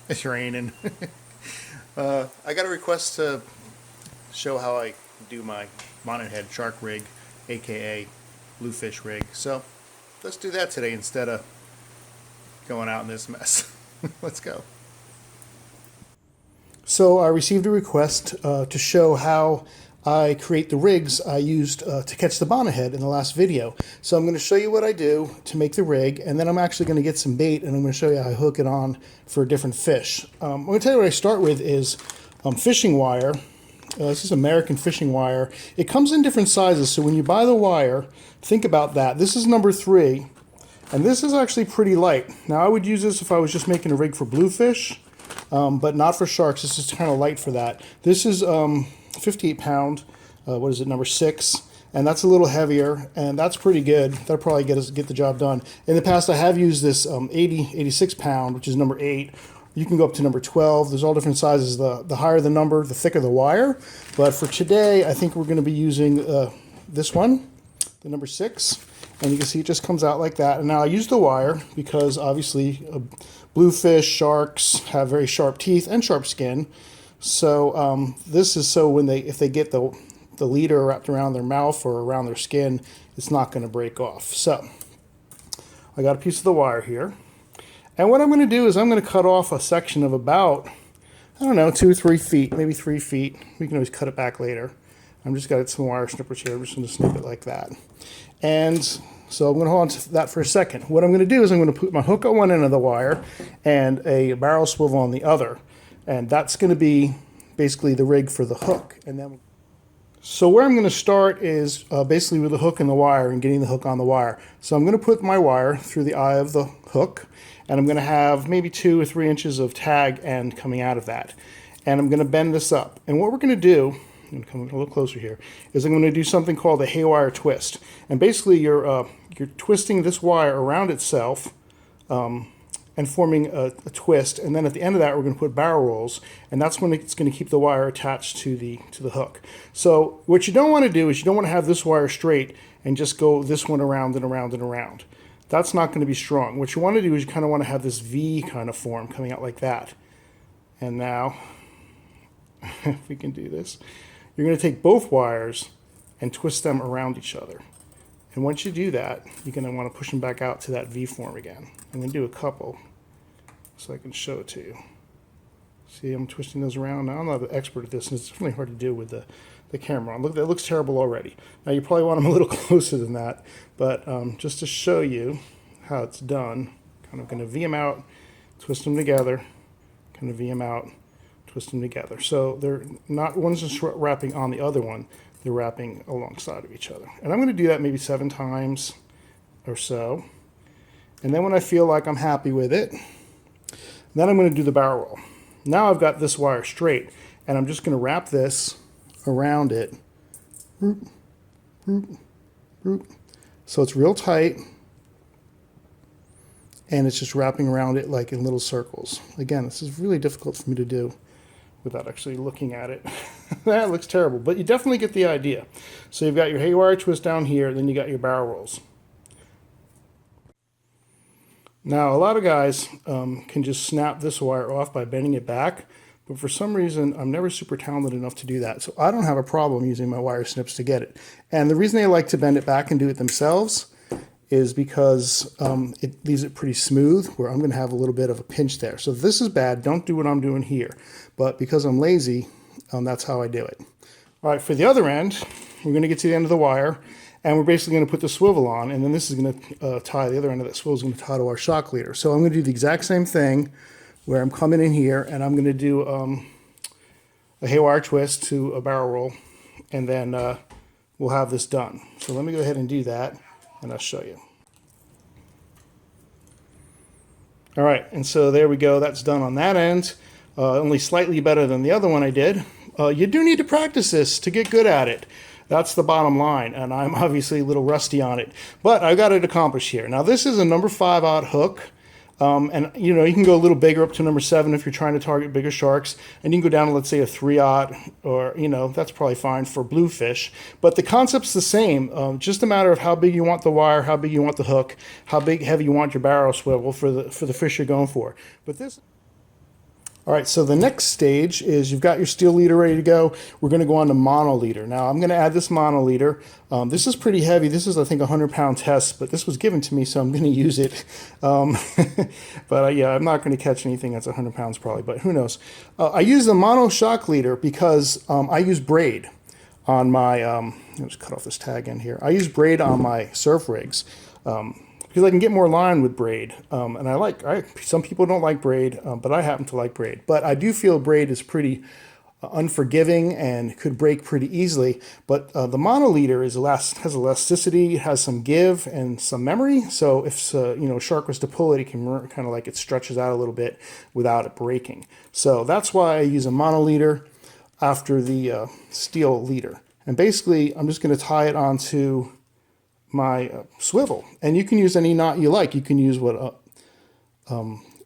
It's raining. I got a request to show how I do my Bonnethead shark rig, aka bluefish rig. So let's do that today instead of going out in this mess. Let's go. So I received a request to show how I create the rigs I used to catch the bonnethead in the last video. So I'm going to show you what I do to make the rig, and then I'm actually going to get some bait and I'm going to show you how I hook it on for different fish. I'm going to tell you what I start with is fishing wire. This is American fishing wire. It comes in different sizes, so when you buy the wire, think about that. This is number 3, and this is actually pretty light. Now I would use this if I was just making a rig for bluefish, but not for sharks. This is kind of light for that. This is 58 pound, what is it, number 6, and that's a little heavier, and that's pretty good. That'll probably get the job done. In the past I have used this 86 pound, which is number 8. You can go up to number 12. There's all different sizes. The higher the number, the thicker the wire. But for today, I think we're going to be using this one, the number 6. And you can see it just comes out like that. And now I use the wire because obviously bluefish, sharks have very sharp teeth and sharp skin. So this is so if they get the leader wrapped around their mouth or around their skin, it's not going to break off. So I got a piece of the wire here. And what I'm going to do is I'm going to cut off a section of about, I don't know, 2 or 3 feet, maybe 3 feet. We can always cut it back later. I'm just got some wire snippers here. I'm just going to snip it like that. And so I'm going to hold on to that for a second. What I'm going to do is I'm going to put my hook on one end of the wire and a barrel swivel on the other. And that's going to be basically the rig for the hook. And then, so where I'm going to start is basically with the hook and the wire and getting the hook on the wire. So I'm going to put my wire through the eye of the hook, and I'm going to have maybe 2 or 3 inches of tag end coming out of that. And I'm going to bend this up. And what we're going to do, I'm going to come a little closer here, is I'm going to do something called a haywire twist. And basically you're twisting this wire around itself and forming a twist. And then at the end of that, we're going to put barrel rolls, and that's when it's going to keep the wire attached to the hook. So what you don't want to do is you don't want to have this wire straight and just go this one around and around and around. That's not going to be strong. What you want to do is you kind of want to have this V kind of form coming out like that. And now, if we can do this, you're going to take both wires and twist them around each other. And once you do that, you're going to want to push them back out to that V form again. I'm going to do a couple so I can show it to you. See, I'm twisting those around. Now, I'm not an expert at this, and it's really hard to do with the camera on. Look, that looks terrible already. Now, you probably want them a little closer than that, but just to show you how it's done, kind of going to V them out, twist them together, kind of V them out, twist them together. So they're not, one's just wrapping on the other one, they're wrapping alongside of each other. And I'm going to do that maybe 7 times or so. And then when I feel like I'm happy with it, then I'm going to do the barrel roll. Now I've got this wire straight, and I'm just going to wrap this around it. So it's real tight, and it's just wrapping around it like in little circles. Again, this is really difficult for me to do without actually looking at it. That looks terrible, but you definitely get the idea. So you've got your haywire twist down here, then you got your barrel rolls. Now, a lot of guys can just snap this wire off by bending it back, but for some reason, I'm never super talented enough to do that. So I don't have a problem using my wire snips to get it. And the reason they like to bend it back and do it themselves is because it leaves it pretty smooth, where I'm going to have a little bit of a pinch there. So if this is bad, don't do what I'm doing here. But because I'm lazy, that's how I do it. All right, for the other end, we're going to get to the end of the wire, and we're basically going to put the swivel on, and then this is going to tie, the other end of that swivel is going to tie to our shock leader. So I'm going to do the exact same thing, where I'm coming in here, and I'm going to do a haywire twist to a barrel roll, and then we'll have this done. So let me go ahead and do that, and I'll show you. All right, and so there we go. That's done on that end. Only slightly better than the other one I did. You do need to practice this to get good at it. That's the bottom line, and I'm obviously a little rusty on it, but I got it accomplished here. Now this is a number 5/0 hook, and you know, you can go a little bigger up to number 7 if you're trying to target bigger sharks, and you can go down to, let's say, a 3/0, or you know, that's probably fine for bluefish. But the concept's the same. Just a matter of how big you want the wire, how big you want the hook, how heavy you want your barrel swivel for the fish you're going for. But this. All right, so the next stage is you've got your steel leader ready to go. We're going to go on to mono leader. Now I'm going to add this mono leader. This is pretty heavy. This is, I think, a 100-pound test, but this was given to me, so I'm going to use it. But yeah, I'm not going to catch anything that's 100 pounds probably, but who knows. I use the mono shock leader because I use braid on my, let's cut off this tag in here. I use braid on my surf rigs. Because I can get more line with braid, and some people don't like braid, but I happen to like braid. But I do feel braid is pretty unforgiving and could break pretty easily. But the mono leader has elasticity, has some give and some memory. So if a shark was to pull it, it can kind of like it stretches out a little bit without it breaking. So that's why I use a mono leader after the steel leader. And basically, I'm just going to tie it onto my swivel, and you can use any knot you like. You can use a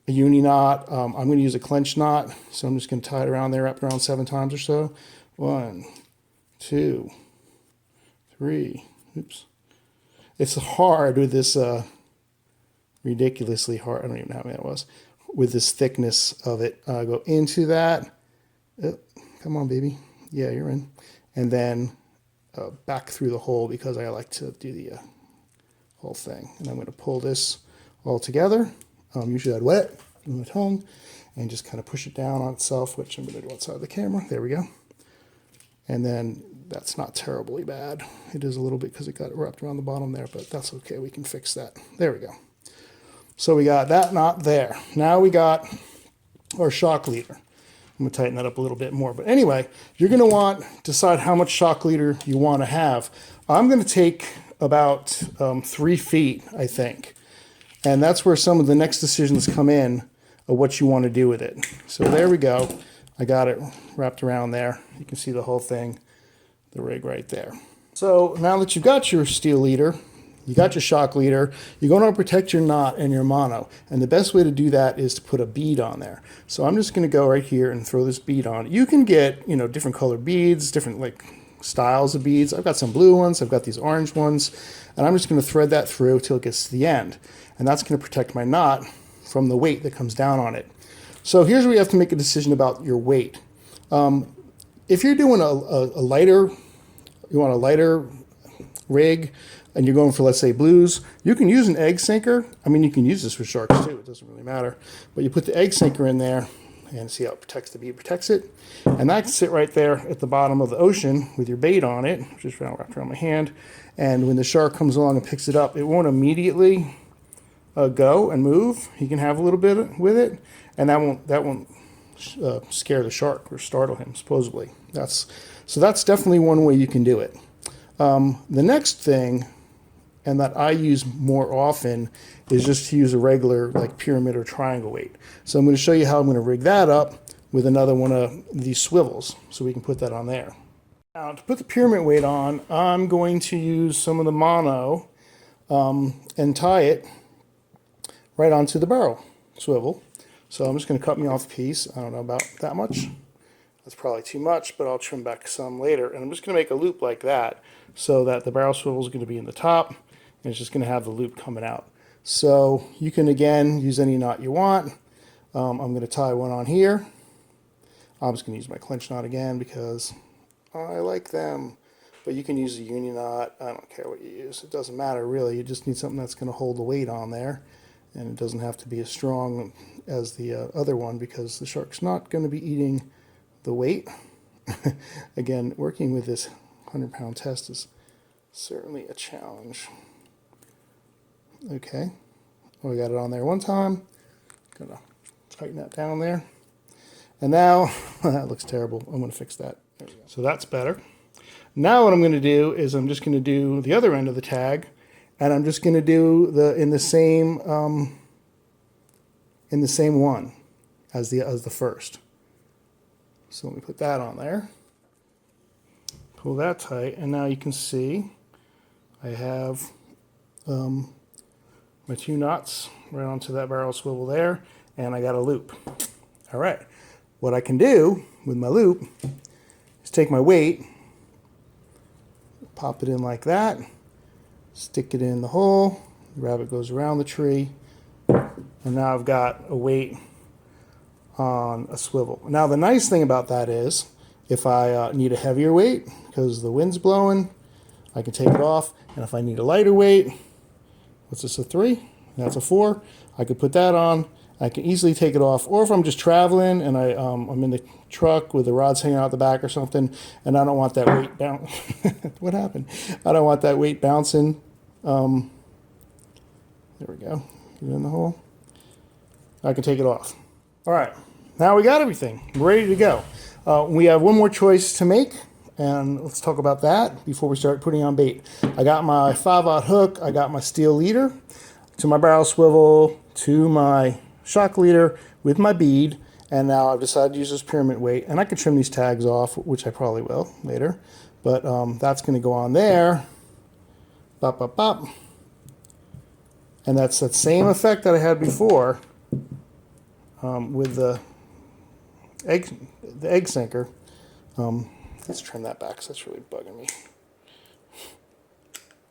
uni knot. I'm going to use a clench knot, so I'm just going to tie it around there, wrap it around 7 times or so. 1, 2, 3. Oops. It's hard with this ridiculously hard. I don't even know how many that was. With this thickness of it, go into that. Oh, come on, baby. Yeah, you're in. And then back through the hole, because I like to do the whole thing. And I'm going to pull this all together. Usually I'd wet it with my tongue and just kind of push it down on itself, which I'm going to do outside the camera. There we go. And then that's not terribly bad. It is a little bit because it got wrapped around the bottom there, but that's okay. We can fix that. There we go. So we got that knot there. Now we got our shock leader. I'm going to tighten that up a little bit more. But anyway, you're going to decide how much shock leader you want to have. I'm going to take about 3 feet, I think. And that's where some of the next decisions come in of what you want to do with it. So there we go. I got it wrapped around there. You can see the whole thing, the rig right there. So now that you've got your steel leader, you got your shock leader, you're going to protect your knot and your mono. And the best way to do that is to put a bead on there. So I'm just going to go right here and throw this bead on. You can get, different colored beads, different styles of beads. I've got some blue ones, I've got these orange ones, and I'm just going to thread that through till it gets to the end. And that's going to protect my knot from the weight that comes down on it. So here's where you have to make a decision about your weight. If you're doing you want a lighter rig, and you're going for, let's say, blues, you can use an egg sinker. I mean, you can use this for sharks too. It doesn't really matter. But you put the egg sinker in there, and see how it protects the bead, protects it. And that can sit right there at the bottom of the ocean with your bait on it, just wrapped around my hand. And when the shark comes along and picks it up, it won't immediately go and move. He can have a little bit with it, and that won't scare the shark or startle him, supposedly. So that's definitely one way you can do it. The next thing, and that I use more often, is just to use a regular pyramid or triangle weight. So I'm going to show you how I'm going to rig that up with another one of these swivels, so we can put that on there. Now to put the pyramid weight on, I'm going to use some of the mono and tie it right onto the barrel swivel. So I'm just going to cut me off a piece. I don't know about that much. That's probably too much, but I'll trim back some later. And I'm just going to make a loop like that so that the barrel swivel is going to be in the top, and it's just going to have the loop coming out. So you can, again, use any knot you want. I'm going to tie one on here. I'm just going to use my clench knot again because I like them. But you can use a uni knot. I don't care what you use. It doesn't matter, really. You just need something that's going to hold the weight on there. And it doesn't have to be as strong as the other one, because the shark's not going to be eating the weight. Again, working with this 100-pound test is certainly a challenge. Okay, well, we got it on there one time. Gonna tighten that down there. And now, that looks terrible. I'm gonna fix that. There we go. So that's better. Now what I'm gonna do is I'm just gonna do the other end of the tag, and I'm just gonna do in the same one as the first. So let me put that on there. Pull that tight, and now you can see I have my 2 knots right onto that barrel swivel there, and I got a loop. All right, what I can do with my loop is take my weight, pop it in like that, stick it in the hole, the rabbit goes around the tree, and now I've got a weight on a swivel. Now the nice thing about that is if I need a heavier weight because the wind's blowing, I can take it off. And if I need a lighter weight, what's this, a 3? That's a 4. I could put that on. I can easily take it off. Or if I'm just traveling and I'm in the truck with the rods hanging out the back or something, and I don't want that weight bounce. What happened? I don't want that weight bouncing. There we go. Get it in the hole. I can take it off. All right. Now we got everything. We're ready to go. We have one more choice to make, and let's talk about that before we start putting on bait. I got my 5/0 hook. I got my steel leader to my barrel swivel, to my shock leader with my bead, and now I've decided to use this pyramid weight, and I can trim these tags off, which I probably will later, but that's going to go on there. Bop, bop, bop. And that's that same effect that I had before with the egg sinker. Let's trim that back because that's really bugging me.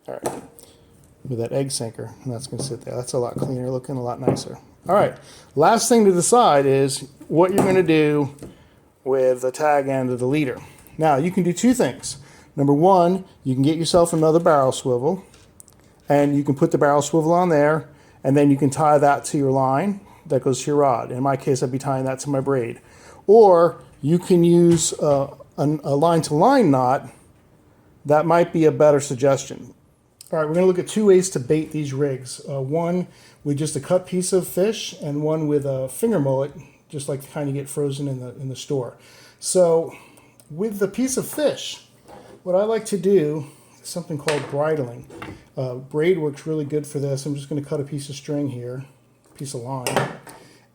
All right, with that egg sinker, and that's going to sit there. That's a lot cleaner looking, a lot nicer. All right, last thing to decide is what you're going to do with the tag end of the leader. Now, you can do two things. Number one, you can get yourself another barrel swivel, and you can put the barrel swivel on there, and then you can tie that to your line that goes to your rod. In my case, I'd be tying that to my braid. Or you can use a line-to-line knot. That might be a better suggestion. All right, we're going to look at two ways to bait these rigs. One with just a cut piece of fish, and one with a finger mullet, just like the kind you get frozen in the store. So with the piece of fish, what I like to do is something called bridling. Braid works really good for this. I'm just going to cut a piece of string here, a piece of line.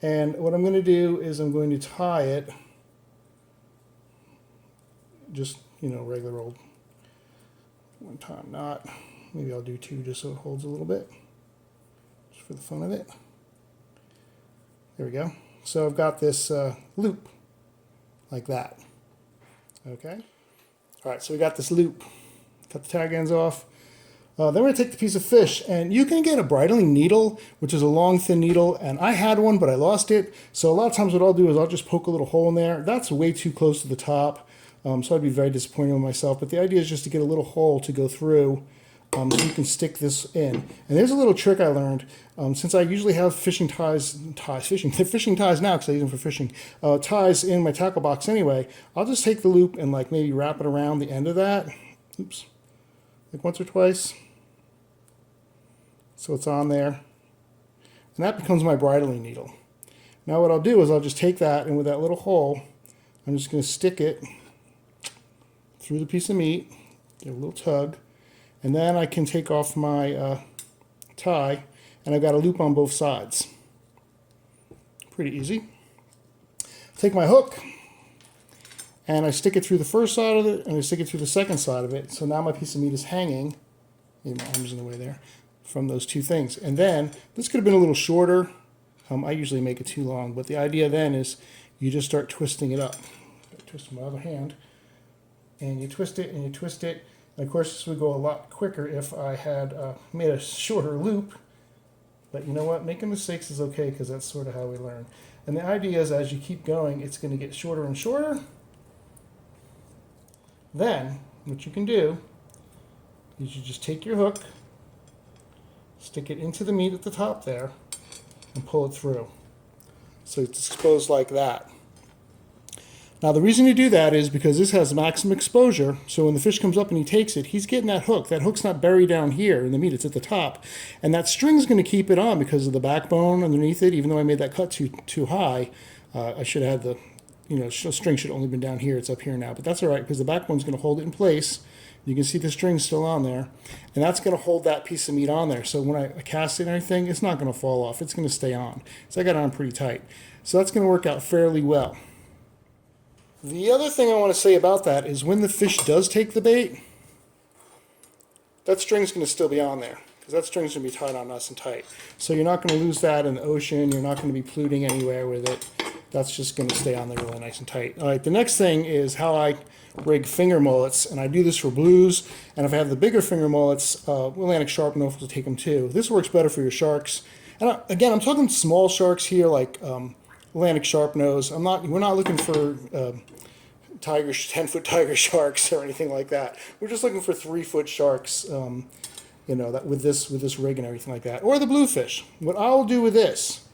And what I'm going to do is I'm going to tie it, just, regular old one-time knot. Maybe I'll do 2 just so it holds a little bit, just for the fun of it. There we go. So I've got this loop, like that. Okay? All right, so we got this loop. Cut the tag ends off. Then we're going to take the piece of fish, and you can get a bridling needle, which is a long, thin needle, and I had one, but I lost it. So a lot of times what I'll do is I'll just poke a little hole in there. That's way too close to the top, so I'd be very disappointed with myself. But the idea is just to get a little hole to go through, so you can stick this in. And there's a little trick I learned. Since I usually have fishing ties now because I use them for fishing, ties in my tackle box anyway, I'll just take the loop and maybe wrap it around the end of that. Oops. Once or twice. So it's on there. And that becomes my bridling needle. Now what I'll do is I'll just take that, and with that little hole, I'm just going to stick it through the piece of meat, give a little tug, and then I can take off my tie, and I've got a loop on both sides. Pretty easy. Take my hook, and I stick it through the first side of it, and I stick it through the second side of it. So now my piece of meat is hanging, maybe my arm's in the way there, from those two things. And then, this could have been a little shorter. I usually make it too long, but the idea then is you just start twisting it up. Twist my other hand, and you twist it, and you twist it. And of course, this would go a lot quicker if I had made a shorter loop. But you know what? Making mistakes is okay, because that's sort of how we learn. And the idea is, as you keep going, it's going to get shorter and shorter. Then, what you can do is you just take your hook, stick it into the meat at the top there, and pull it through. So it's exposed like that. Now the reason you do that is because this has maximum exposure, so when the fish comes up and he takes it, he's getting that hook. That hook's not buried down here in the meat, it's at the top. And that string's going to keep it on because of the backbone underneath it. Even though I made that cut too high, I should have had the string should have only been down here. It's up here now, but that's all right because the backbone's going to hold it in place. You can see the string still on there, and that's going to hold that piece of meat on there. So when I cast it and everything, it's not going to fall off. It's going to stay on. So I got it on pretty tight. So that's going to work out fairly well. The other thing I want to say about that is when the fish does take the bait, that string's going to still be on there because that string's going to be tied on nice and tight. So you're not going to lose that in the ocean. You're not going to be polluting anywhere with it. That's just going to stay on there really nice and tight. All right, the next thing is how I rig finger mullets, and I do this for blues, and if I have the bigger finger mullets, Atlantic Sharpnose will take them too. This works better for your sharks. And again, I'm talking small sharks here, like Atlantic Sharpnose. We're not looking for 10-foot tiger sharks or anything like that. We're just looking for 3-foot sharks, you know, that with this rig and everything like that, or the bluefish. What I will do with this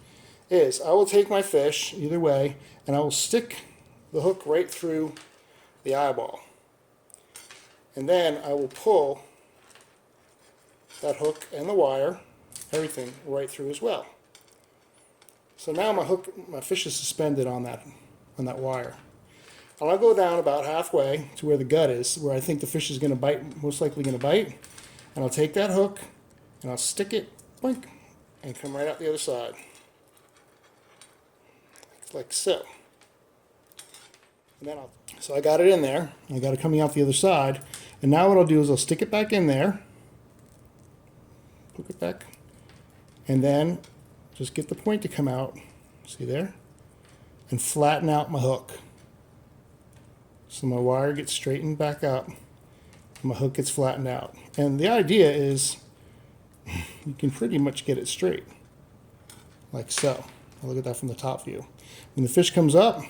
is I will take my fish either way, and I will stick the hook right through the eyeball, and then I will pull that hook and the wire, everything right through as well. So now my fish is suspended on that wire. And I'll go down about halfway to where the gut is, where I think the fish is going to bite, most likely going to bite. And I'll take that hook and I'll stick it, boink, and come right out the other side. Like so. And then so I got it in there. I got it coming out the other side. And now what I'll do is I'll stick it back in there. Hook it back. And then just get the point to come out. See there? And flatten out my hook. So my wire gets straightened back up. And my hook gets flattened out. And the idea is you can pretty much get it straight. Like so. I'll look at that from the top view. When the fish comes up,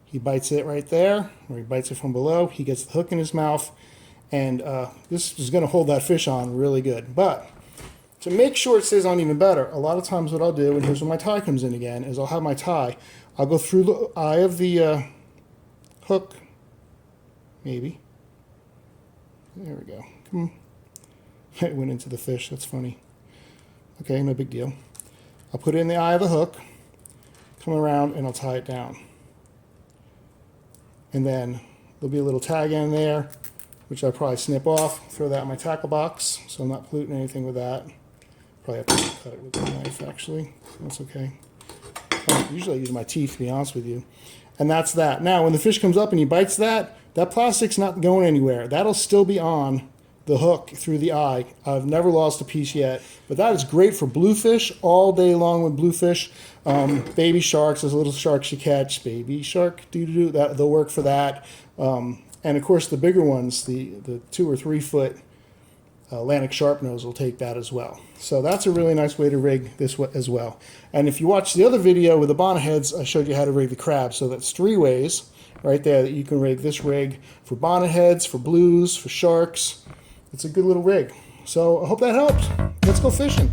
he bites it right there, or he bites it from below. He gets the hook in his mouth, and this is going to hold that fish on really good. But to make sure it stays on even better, a lot of times what I'll do, and here's where my tie comes in again, is I'll have my tie. I'll go through the eye of the hook, maybe. There we go. Come on. It went into the fish. That's funny. Okay, no big deal. I'll put it in the eye of the hook, come around, and I'll tie it down. And then there'll be a little tag in there, which I'll probably snip off, throw that in my tackle box, so I'm not polluting anything with that. Probably have to cut it with a knife, actually. That's okay. Usually I use my teeth, to be honest with you. And that's that. Now, when the fish comes up and he bites that, that plastic's not going anywhere. That'll still be on the hook through the eye. I've never lost a piece yet, but that is great for bluefish all day long with bluefish. Baby sharks, those little sharks you catch, baby shark, that they'll work for that. And of course the bigger ones, the 2 or 3 foot Atlantic Sharpnose will take that as well. So that's a really nice way to rig this as well. And if you watch the other video with the bonnetheads, I showed you how to rig the crab. So that's 3 ways right there that you can rig this rig for bonnetheads, for blues, for sharks. It's a good little rig. So I hope that helps. Let's go fishing.